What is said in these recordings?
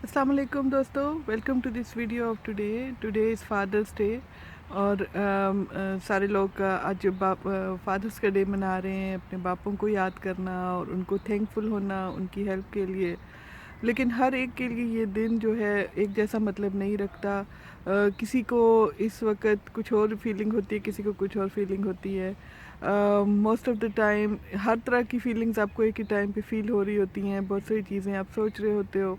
السلام علیکم دوستو، welcome to this video of today is Father's Day. اور سارے لوگ آج فادرس کا ڈے منا رہے ہیں، اپنے باپوں کو یاد کرنا اور ان کو تھینک فل ہونا ان کی ہیلپ کے لیے. لیکن ہر ایک کے لیے یہ دن جو ہے ایک جیسا مطلب نہیں رکھتا. کسی کو اس وقت کچھ اور فیلنگ ہوتی ہے، کسی کو کچھ اور فیلنگ ہوتی ہے. موسٹ آف دا ٹائم ہر طرح کی فیلنگز آپ کو ایک ہی ٹائم پہ فیل ہو رہی ہوتی ہیں، بہت ساری چیزیں آپ سوچ رہے ہوتے ہو.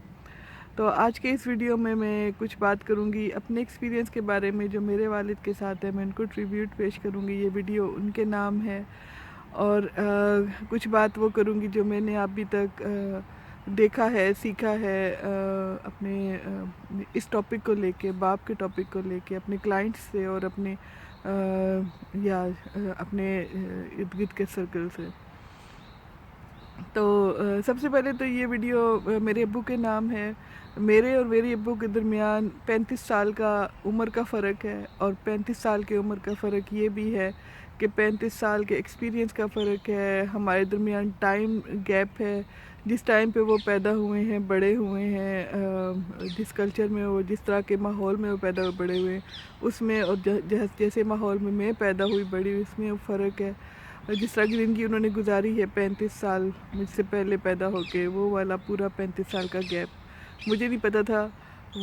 تو آج کے اس ویڈیو میں کچھ بات کروں گی اپنے ایکسپیرینس کے بارے میں جو میرے والد کے ساتھ ہے. میں ان کو ٹریبیوٹ پیش کروں گی، یہ ویڈیو ان کے نام ہے. اور کچھ بات وہ کروں گی جو میں نے ابھی تک دیکھا ہے، سیکھا ہے اپنے اس ٹاپک کو لے کے، باپ کے ٹاپک کو لے کے، اپنے کلائنٹس سے اور اپنے اپنے ارد گرد کے سرکل سے. تو سب سے پہلے تو یہ ویڈیو میرے ابو کے نام ہے. میرے اور میری ابو کے درمیان 35 سال کا عمر کا فرق ہے، اور 35 سال کے عمر کا فرق یہ بھی ہے کہ 35 سال کے ایکسپیرینس کا فرق ہے. ہمارے درمیان ٹائم گیپ ہے. جس ٹائم پہ وہ پیدا ہوئے ہیں، بڑے ہوئے ہیں، جس کلچر میں وہ، جس طرح کے ماحول میں وہ پیدا بڑے ہوئے اس میں، اور جیسے ماحول میں پیدا ہوئی بڑی ہوئی اس میں وہ فرق ہے. جس طرح کی زندگی انہوں نے گزاری ہے 35 سال مجھ سے پہلے پیدا ہو کے، وہ والا پورا 35 سال کا گیپ مجھے نہیں پتا تھا.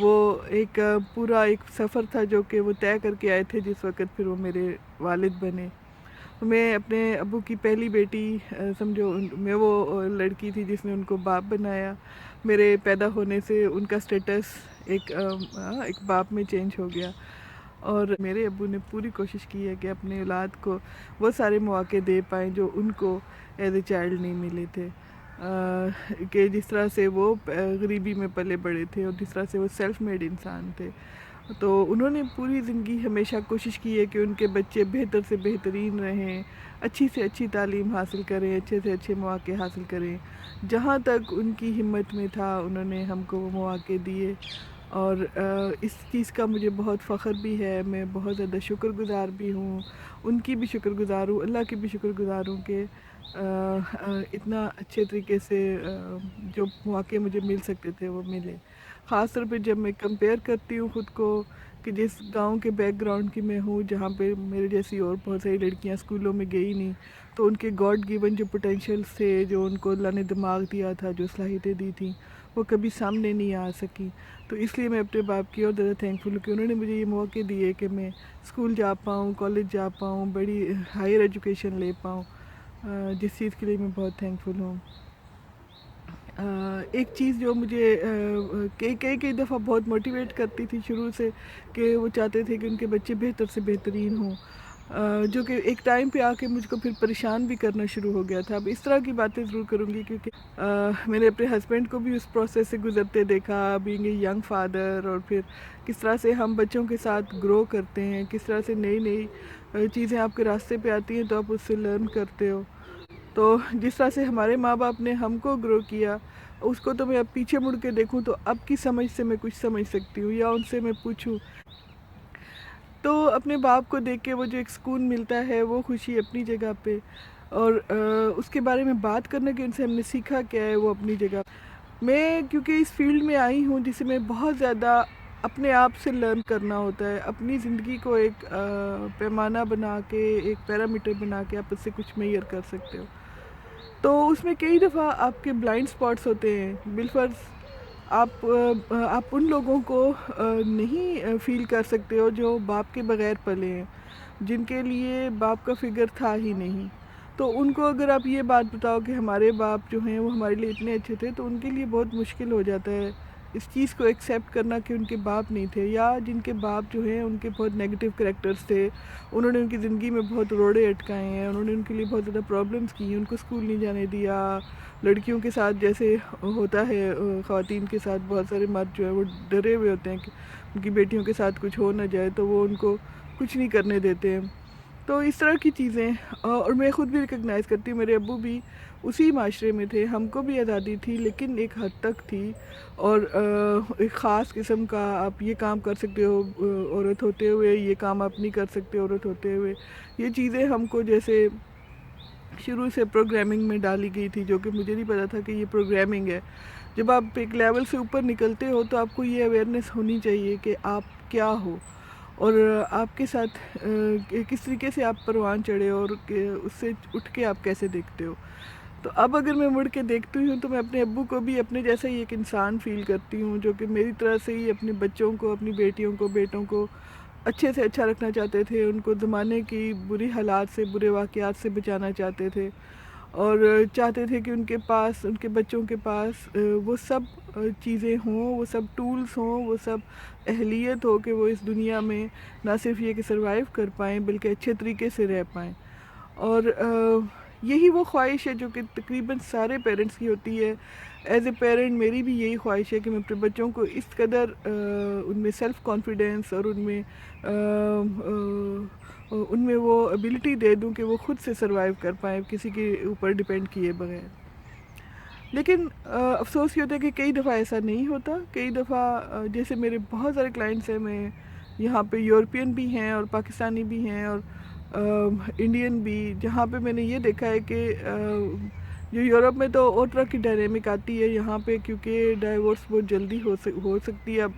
وہ ایک پورا ایک سفر تھا جو کہ وہ طے کر کے آئے تھے، جس وقت پھر وہ میرے والد بنے. میں اپنے ابو کی پہلی بیٹی سمجھو، میں وہ لڑکی تھی جس نے ان کو باپ بنایا. میرے پیدا ہونے سے ان کا سٹیٹس ایک باپ میں چینج ہو گیا. اور میرے ابو نے پوری کوشش کی ہے کہ اپنے اولاد کو وہ سارے مواقع دے پائیں جو ان کو ایز اے چائلڈ نہیں ملے تھے. کہ جس طرح سے وہ غریبی میں پلے بڑے تھے اور جس طرح سے وہ سیلف میڈ انسان تھے، تو انہوں نے پوری زندگی ہمیشہ کوشش کی ہے کہ ان کے بچے بہتر سے بہترین رہیں، اچھی سے اچھی تعلیم حاصل کریں، اچھے سے اچھے مواقع حاصل کریں. جہاں تک ان کی ہمت میں تھا انہوں نے ہم کو وہ مواقع دیے. اور اس چیز کا مجھے بہت فخر بھی ہے. میں بہت زیادہ شکر گزار بھی ہوں، ان کی بھی شکر گزار ہوں، اللہ کی بھی شکر گزار ہوں کہ اتنا اچھے طریقے سے جو مواقع مجھے مل سکتے تھے وہ ملے. خاص طور پہ جب میں کمپیئر کرتی ہوں خود کو کہ جس گاؤں کے بیک گراؤنڈ کی میں ہوں، جہاں پہ میرے جیسی اور بہت ساری لڑکیاں اسکولوں میں گئی نہیں، تو ان کے گاڈ گیون جو پوٹینشیلز تھے، جو ان کو اللہ نے دماغ دیا تھا، جو صلاحیتیں دی تھیں، وہ کبھی سامنے نہیں آ سکی. تو اس لیے میں اپنے باپ کی اور زیادہ تھینک فل ہوں کہ انہوں نے مجھے یہ موقع دیے کہ میں اسکول جا پاؤں، کالج جا پاؤں، بڑی ہائر ایجوکیشن لے پاؤں. جس چیز کے لیے میں بہت تھینک فل ہوں. ایک چیز جو مجھے کئی دفعہ بہت موٹیویٹ کرتی تھی شروع سے، کہ وہ چاہتے تھے کہ ان کے بچے بہتر سے بہترین ہوں، جو کہ ایک ٹائم پہ آ کے مجھ کو پھر پریشان بھی کرنا شروع ہو گیا تھا. اب اس طرح کی باتیں ضرور کروں گی کیونکہ میں نے اپنے ہسبینڈ کو بھی اس پروسیس سے گزرتے دیکھا، بینگ اے ینگ فادر، اور پھر کس طرح سے ہم بچوں کے ساتھ گرو کرتے ہیں، کس طرح سے نئی چیزیں آپ کے راستے پہ آتی ہیں تو آپ اس سے لرن کرتے ہو. تو جس طرح سے ہمارے ماں باپ نے ہم کو گرو کیا، اس کو تو میں اب پیچھے مڑ کے دیکھوں تو اب کی سمجھ سے میں کچھ سمجھ سکتی ہوں، یا ان سے میں پوچھوں تو اپنے باپ کو دیکھ کے وہ جو ایک سکون ملتا ہے، وہ خوشی اپنی جگہ پہ. اور اس کے بارے میں بات کرنے کے ان سے ہم نے سیکھا کیا ہے، وہ اپنی جگہ. میں کیونکہ اس فیلڈ میں آئی ہوں جسے میں بہت زیادہ اپنے آپ سے لرن کرنا ہوتا ہے، اپنی زندگی کو ایک پیمانہ بنا کے، ایک پیرامیٹر بنا کے آپ اس سے کچھ میئر کر سکتے ہو. تو اس میں کئی دفعہ آپ کے بلائنڈ سپاٹس ہوتے ہیں. بالفرض آپ ان لوگوں کو نہیں فیل کر سکتے ہو جو باپ کے بغیر پلے ہیں، جن کے لیے باپ کا فگر تھا ہی نہیں. تو ان کو اگر آپ یہ بات بتاؤ کہ ہمارے باپ جو ہیں وہ ہمارے لیے اتنے اچھے تھے، تو ان کے لیے بہت مشکل ہو جاتا ہے اس چیز کو ایکسیپٹ کرنا کہ ان کے باپ نہیں تھے، یا جن کے باپ جو ہیں ان کے بہت نیگیٹو کریکٹرز تھے، انہوں نے ان کی زندگی میں بہت روڑے اٹکائے ہیں، انہوں نے ان کے لیے بہت زیادہ پرابلمز کی ہیں، ان کو اسکول نہیں جانے دیا. لڑکیوں کے ساتھ جیسے ہوتا ہے خواتین کے ساتھ، بہت سارے مرد جو ہیں وہ ڈرے ہوئے ہوتے ہیں کہ ان کی بیٹیوں کے ساتھ کچھ ہو نہ جائے، تو وہ ان کو کچھ نہیں کرنے دیتے ہیں. تو اس طرح کی چیزیں، اور میں خود بھی ریکگنائز کرتی ہوں، میرے ابو بھی اسی معاشرے میں تھے. ہم کو بھی آزادی تھی لیکن ایک حد تک تھی، اور ایک خاص قسم کا آپ یہ کام کر سکتے ہو عورت ہوتے ہوئے، یہ کام آپ نہیں کر سکتے عورت ہوتے ہوئے. یہ چیزیں ہم کو جیسے شروع سے پروگرامنگ میں ڈالی گئی تھی، جو کہ مجھے نہیں پتا تھا کہ یہ پروگرامنگ ہے۔ جب آپ ایک لیول سے اوپر نکلتے ہو تو آپ کو یہ اویئرنیس ہونی چاہیے کہ آپ کیا ہو، اور آپ کے ساتھ کس طریقے سے آپ پروان چڑھے، اور اس سے اٹھ کے آپ کیسے دیکھتے ہو۔ تو اب اگر میں مڑ کے دیکھتی ہوں تو میں اپنے ابو کو بھی اپنے جیسا ہی ایک انسان فیل کرتی ہوں، جو کہ میری طرح سے ہی اپنے بچوں کو، اپنی بیٹیوں کو، بیٹوں کو اچھے سے اچھا رکھنا چاہتے تھے، ان کو زمانے کی بری حالات سے، برے واقعات سے بچانا چاہتے تھے، اور چاہتے تھے کہ ان کے پاس، ان کے بچوں کے پاس وہ سب چیزیں ہوں، وہ سب ٹولز ہوں، وہ سب اہلیت ہو کہ وہ اس دنیا میں نہ صرف یہ کہ سروائیو کر پائیں بلکہ اچھے طریقے سے رہ پائیں۔ اور یہی وہ خواہش ہے جو کہ تقریباً سارے پیرنٹس کی ہوتی ہے۔ ایز اے پیرنٹ میری بھی یہی خواہش ہے کہ میں اپنے بچوں کو اس قدر ان میں سیلف کانفیڈنس اور ان میں وہ ایبلٹی دے دوں کہ وہ خود سے سروائیو کر پائیں کسی کے اوپر ڈیپینڈ کیے بغیر۔ لیکن افسوس یہ ہوتا ہے کہ کئی دفعہ ایسا نہیں ہوتا۔ کئی دفعہ جیسے میرے بہت سارے کلائنٹس ہیں، میں یہاں پہ یورپین بھی ہیں اور پاکستانی بھی ہیں اور انڈین بھی، جہاں پہ میں نے یہ دیکھا ہے کہ جو یورپ میں تو اور طرح کی ڈائنامک آتی ہے، یہاں پہ کیونکہ ڈائیورس بہت جلدی ہو سکتی ہے۔ اب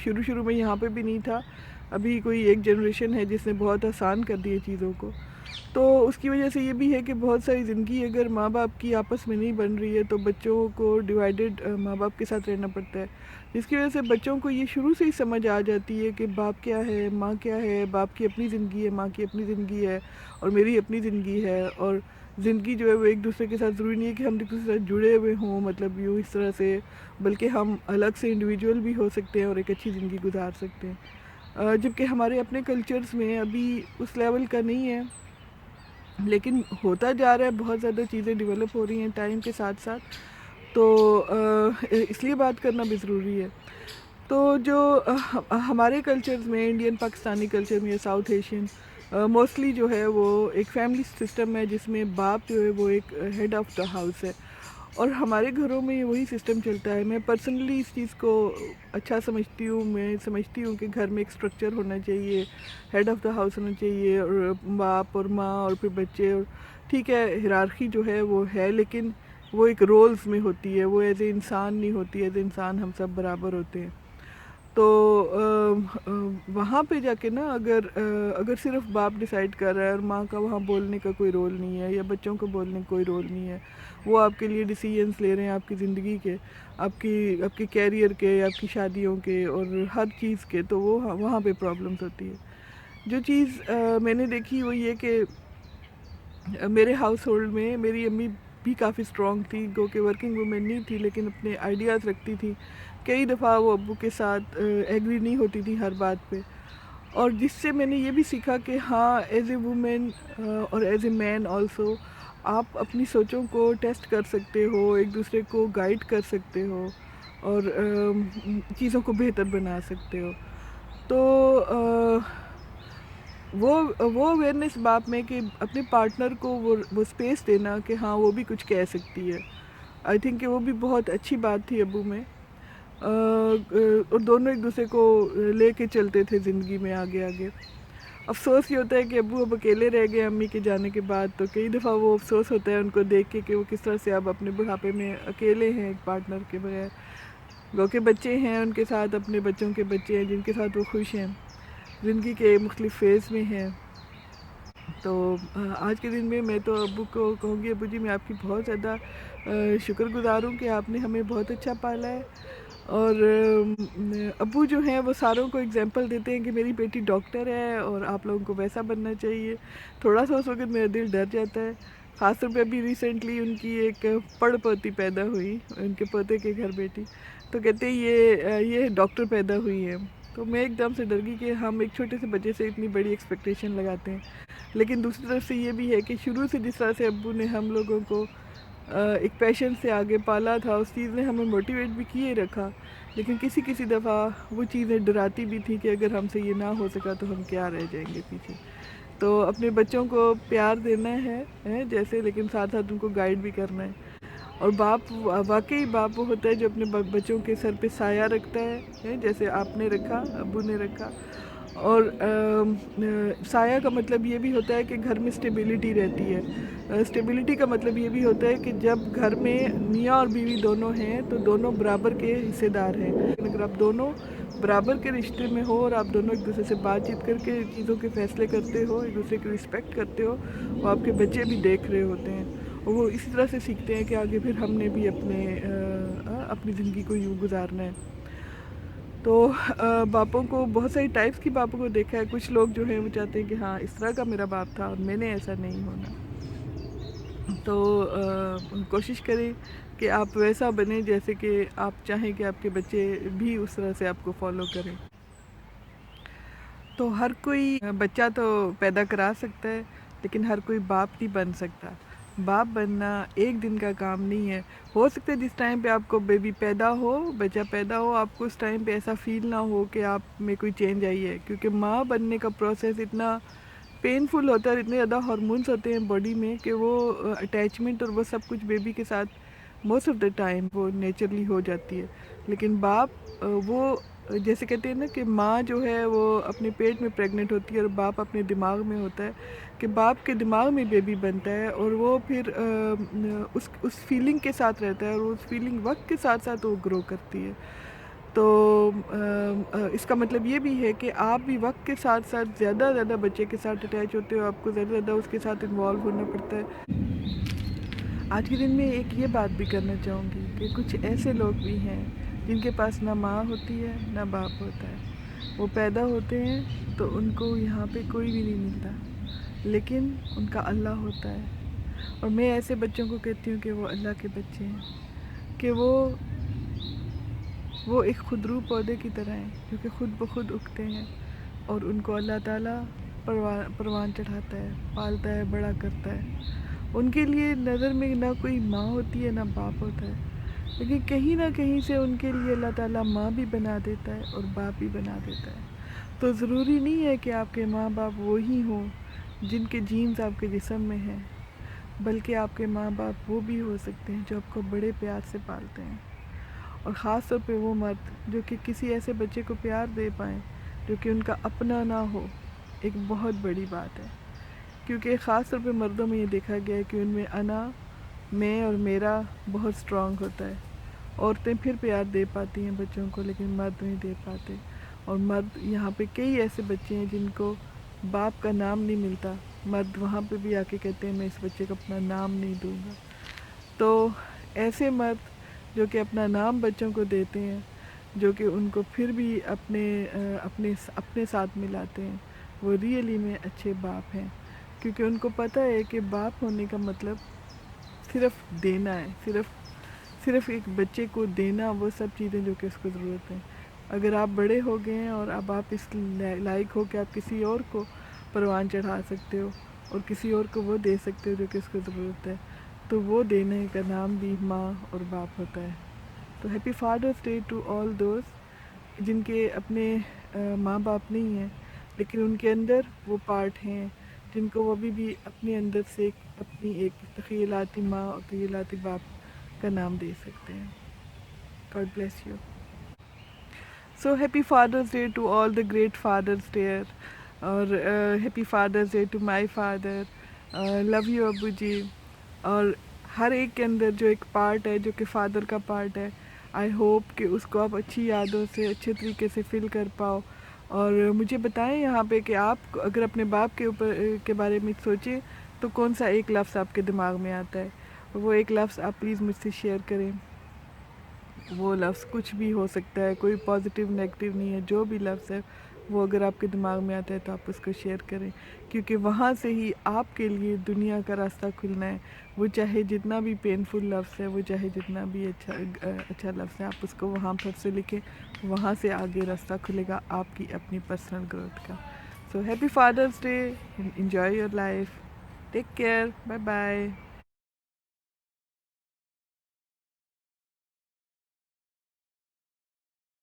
شروع میں یہاں پہ بھی نہیں تھا، ابھی کوئی ایک جنریشن ہے جس نے بہت آسان کر دی چیزوں کو، تو اس کی وجہ سے یہ بھی ہے کہ بہت ساری زندگی اگر ماں باپ کی آپس میں نہیں بن رہی ہے تو بچوں کو ڈیوائیڈڈ ماں باپ کے ساتھ رہنا پڑتا ہے، جس کی وجہ سے بچوں کو یہ شروع سے ہی سمجھ آ جاتی ہے کہ باپ کیا ہے، ماں کیا ہے، باپ کی اپنی زندگی ہے، ماں کی اپنی زندگی ہے، اور میری اپنی زندگی ہے، اور زندگی جو ہے وہ ایک دوسرے کے ساتھ ضروری نہیں ہے کہ ہم ایک دوسرے کے ساتھ جڑے ہوئے ہوں، مطلب یوں اس طرح سے، بلکہ ہم الگ سے انڈیویجول بھی ہو سکتے ہیں اور ایک اچھی زندگی گزار سکتے ہیں۔ جبکہ ہمارے اپنے کلچرز میں ابھی اس لیول کا نہیں ہے، لیکن ہوتا جا رہا ہے، بہت زیادہ چیزیں ڈیولپ ہو رہی ہیں ٹائم کے ساتھ ساتھ، تو اس لیے بات کرنا بھی ضروری ہے۔ تو جو ہمارے کلچرز میں، انڈین پاکستانی کلچر میں یا ساؤتھ ایشین، موسٹلی جو ہے وہ ایک فیملی سسٹم ہے جس میں باپ جو ہے وہ ایک ہیڈ آف دا ہاؤس ہے، اور ہمارے گھروں میں وہی سسٹم چلتا ہے۔ میں پرسنلی اس چیز کو اچھا سمجھتی ہوں، میں سمجھتی ہوں کہ گھر میں ایک سٹرکچر ہونا چاہیے، ہیڈ آف دا ہاؤس ہونا چاہیے، اور باپ اور ماں اور پھر بچے، اور ٹھیک ہے ہیرارکی جو ہے وہ ہے، لیکن وہ ایک رولز میں ہوتی ہے، وہ ایز اے انسان نہیں ہوتی، ایز اے انسان ہم سب برابر ہوتے ہیں۔ تو وہاں پہ جا کے نا اگر صرف باپ ڈیسائیڈ کر رہا ہے اور ماں کا وہاں بولنے کا کوئی رول نہیں ہے، یا بچوں کو بولنے کا کوئی رول نہیں ہے، وہ آپ کے لیے ڈیسیژنس لے رہے ہیں آپ کی زندگی کے، آپ کے کیریئر کے، آپ کی شادیوں کے، اور ہر چیز کے، تو وہ وہاں پہ پرابلمس ہوتی ہے۔ جو چیز میں نے دیکھی وہ یہ کہ میرے ہاؤس ہولڈ میں میری امی بھی کافی اسٹرانگ تھی، گو کہ ورکنگ وومن نہیں تھی لیکن اپنے آئیڈیاز رکھتی تھی۔ کئی دفعہ وہ ابو کے ساتھ ایگری نہیں ہوتی تھی ہر بات پہ، اور جس سے میں نے یہ بھی سیکھا کہ ہاں ایز اے وومن اور ایز اے مین آلسو آپ اپنی سوچوں کو ٹیسٹ کر سکتے ہو، ایک دوسرے کو گائیڈ کر سکتے ہو، اور چیزوں کو بہتر بنا سکتے ہو۔ تو وہ اویئرنیس باپ میں کہ اپنے پارٹنر کو وہ اسپیس دینا کہ ہاں وہ بھی کچھ کہہ سکتی ہے، آئی تھنک کہ وہ بھی بہت اچھی بات تھی ابو میں، اور دونوں ایک دوسرے کو لے کے چلتے تھے زندگی میں آگے آگے۔ افسوس یہ ہوتا ہے کہ ابو اب اکیلے رہ گئے امی کے جانے کے بعد، تو کئی دفعہ وہ افسوس ہوتا ہے ان کو دیکھ کے کہ وہ کس طرح سے اب اپنے بڑھاپے میں اکیلے ہیں ایک پارٹنر کے بغیر، گو کہ بچے ہیں ان کے ساتھ، اپنے بچوں کے بچے ہیں جن کے ساتھ وہ خوش ہیں، زندگی کے مختلف فیز میں ہیں۔ تو آج کے دن میں تو ابو کو کہوں گی ابو جی میں آپ کی بہت زیادہ شکر گزار ہوں کہ آپ نے ہمیں بہت اچھا پالا ہے، اور ابو جو ہیں وہ ساروں کو اگزامپل دیتے ہیں کہ میری بیٹی ڈاکٹر ہے اور آپ لوگوں کو ویسا بننا چاہیے۔ تھوڑا سا اس وقت میرا دل ڈر جاتا ہے، خاص طور پہ ابھی ریسنٹلی ان کی ایک پوتی پیدا ہوئی، ان کے پوتے کے گھر بیٹی، تو کہتے ہیں یہ ڈاکٹر پیدا ہوئی ہے، تو میں ایک دم سے ڈر گئی کہ ہم ایک چھوٹے سے بچے سے اتنی بڑی ایکسپیکٹیشن لگاتے ہیں۔ لیکن دوسری طرف سے یہ بھی ہے کہ شروع سے جس طرح سے ابو نے ہم لوگوں کو ایک پیشن سے آگے پالا تھا، اس چیز نے ہمیں موٹیویٹ بھی کیے رکھا، لیکن کسی دفعہ وہ چیزیں ڈراتی بھی تھی کہ اگر ہم سے یہ نہ ہو سکا تو ہم کیا رہ جائیں گے پیچھے۔ تو اپنے بچوں کو پیار دینا ہے جیسے، لیکن ساتھ ساتھ ان کو گائیڈ بھی کرنا ہے، اور باپ واقعی باپ وہ ہوتا ہے جو اپنے بچوں کے سر پہ سایہ رکھتا ہے، جیسے آپ نے رکھا، ابو نے رکھا، اور سایہ کا مطلب یہ بھی ہوتا ہے کہ گھر میں اسٹیبلٹی رہتی ہے. اسٹیبلٹی کا مطلب یہ بھی ہوتا ہے کہ جب گھر میں میاں اور بیوی دونوں ہیں تو دونوں برابر کے حصے دار ہیں. اگر آپ دونوں برابر کے رشتے میں ہو اور آپ دونوں ایک دوسرے سے بات چیت کر کے چیزوں کے فیصلے کرتے ہو, ایک دوسرے کی رسپیکٹ کرتے ہو, وہ آپ کے بچے بھی دیکھ رہے ہوتے ہیں اور وہ اسی طرح سے سیکھتے ہیں کہ آگے پھر ہم نے بھی اپنی زندگی کو یوں گزارنا ہے. تو باپوں کو بہت ساری ٹائپس کی باپوں کو دیکھا ہے. کچھ لوگ جو ہیں وہ چاہتے ہیں کہ ہاں اس طرح کا میرا باپ تھا اور میں نے ایسا نہیں ہونا. تو کوشش کریں کہ آپ ویسا بنیں جیسے کہ آپ چاہیں کہ آپ کے بچے بھی اس طرح سے آپ کو فالو کریں. تو ہر کوئی بچہ تو پیدا کرا سکتا ہے لیکن ہر کوئی باپ نہیں بن سکتا. باپ بننا ایک دن کا کام نہیں ہے. ہو سکتا ہے جس ٹائم پہ آپ کو بیبی پیدا ہو, بچہ پیدا ہو, آپ کو اس ٹائم پہ ایسا فیل نہ ہو کہ آپ میں کوئی چینج آئی ہے, کیونکہ ماں بننے کا پروسیس اتنا پینفل ہوتا ہے اور اتنے زیادہ ہارمونس ہوتے ہیں باڈی میں کہ وہ اٹیچمنٹ اور وہ سب کچھ بیبی کے ساتھ موسٹ آف دا ٹائم وہ نیچرلی ہو جاتی ہے. لیکن باپ وہ جیسے کہتے ہیں نا کہ ماں جو ہے وہ اپنے پیٹ میں پریگننٹ ہوتی ہے اور باپ اپنے دماغ میں ہوتا ہے, کہ باپ کے دماغ میں بیبی بنتا ہے اور وہ پھر اس فیلنگ کے ساتھ رہتا ہے اور اس فیلنگ وقت کے ساتھ ساتھ وہ گرو کرتی ہے. تو اس کا مطلب یہ بھی ہے کہ آپ بھی وقت کے ساتھ ساتھ زیادہ زیادہ بچے کے ساتھ اٹیچ ہوتے ہو, آپ کو زیادہ زیادہ اس کے ساتھ انوالو ہونا پڑتا ہے. آج کے دن میں ایک یہ بات بھی کرنا چاہوں گی کہ کچھ ایسے لوگ بھی ہیں جن کے پاس نہ ماں ہوتی ہے نہ باپ ہوتا ہے. وہ پیدا ہوتے ہیں تو ان کو یہاں پہ کوئی بھی نہیں ملتا, لیکن ان کا اللہ ہوتا ہے. اور میں ایسے بچوں کو کہتی ہوں کہ وہ اللہ کے بچے ہیں, کہ وہ ایک خودرو پودے کی طرح ہیں جو کہ خود بخود اگتے ہیں اور ان کو اللہ تعالیٰ پروان چڑھاتا ہے, پالتا ہے, بڑا کرتا ہے. ان کے لیے نظر میں نہ کوئی ماں ہوتی ہے نہ باپ ہوتا ہے, لیکن کہیں نہ کہیں سے ان کے لیے اللہ تعالیٰ ماں بھی بنا دیتا ہے اور باپ بھی بنا دیتا ہے. تو ضروری نہیں ہے کہ آپ کے ماں باپ وہی ہوں جن کے جینز آپ کے جسم میں ہیں, بلکہ آپ کے ماں باپ وہ بھی ہو سکتے ہیں جو آپ کو بڑے پیار سے پالتے ہیں. اور خاص طور پہ وہ مرد جو کہ کسی ایسے بچے کو پیار دے پائیں جو کہ ان کا اپنا نہ ہو, ایک بہت بڑی بات ہے. کیونکہ خاص طور پہ مردوں میں یہ دیکھا گیا ہے کہ ان میں انا, میں اور میرا بہت اسٹرانگ ہوتا ہے. عورتیں پھر پیار دے پاتی ہیں بچوں کو لیکن مرد نہیں دے پاتے. اور مرد یہاں پہ کئی ایسے بچے ہیں جن کو باپ کا نام نہیں ملتا, مرد وہاں پہ بھی آ کے کہتے ہیں میں اس بچے کو اپنا نام نہیں دوں گا. تو ایسے مرد جو کہ اپنا نام بچوں کو دیتے ہیں, جو کہ ان کو پھر بھی اپنے ساتھ ملاتے ہیں, وہ ریئلی میں اچھے باپ ہیں. کیونکہ ان کو پتہ ہے کہ باپ ہونے کا مطلب صرف دینا ہے, صرف ایک بچے کو دینا, وہ سب چیزیں جو کہ اس کو ضرورت ہے. اگر آپ بڑے ہو گئے ہیں اور اب آپ اس لائق ہو کہ آپ کسی اور کو پروان چڑھا سکتے ہو اور کسی اور کو وہ دے سکتے ہو جو کہ اس کو ضرورت ہے, تو وہ دینے کا نام بھی ماں اور باپ ہوتا ہے. تو happy Father's Day to all those جن کے اپنے ماں باپ نہیں ہیں لیکن ان کے اندر وہ پارٹ ہیں جن کو وہ بھی اپنے اندر سے اپنی ایک تخیلاتی ماں اور تخیلاتی باپ کا نام دے سکتے ہیں. God bless you. So happy Father's Day to all the great fathers there, اور happy Father's Day to my father. Love you ابو جی. اور ہر ایک کے اندر جو ایک پارٹ ہے جو کہ فادر کا پارٹ ہے, آئی ہوپ کہ اس کو آپ اچھی یادوں سے اچھے طریقے سے فل کر پاؤ. اور مجھے بتائیں یہاں پہ کہ آپ اگر اپنے باپ کے بارے میں سوچیں تو کون سا ایک لفظ آپ کے دماغ میں آتا ہے, وہ ایک لفظ آپ پلیز مجھ سے شیئر کریں. وہ لفظ کچھ بھی ہو سکتا ہے, کوئی پازیٹیو نیگیٹیو نہیں ہے, جو بھی لفظ ہے وہ اگر آپ کے دماغ میں آتا ہے تو آپ اس کو شیئر کریں, کیونکہ وہاں سے ہی آپ کے لیے دنیا کا راستہ کھلنا ہے. وہ چاہے جتنا بھی پینفل لفظ ہے, وہ چاہے جتنا بھی اچھا لفظ ہے, آپ اس کو وہاں پر سے لکھیں, وہاں سے آگے راستہ کھلے گا آپ کی اپنی پرسنل گروتھ کا. So happy Father's Day, enjoy your life, take care, bye bye.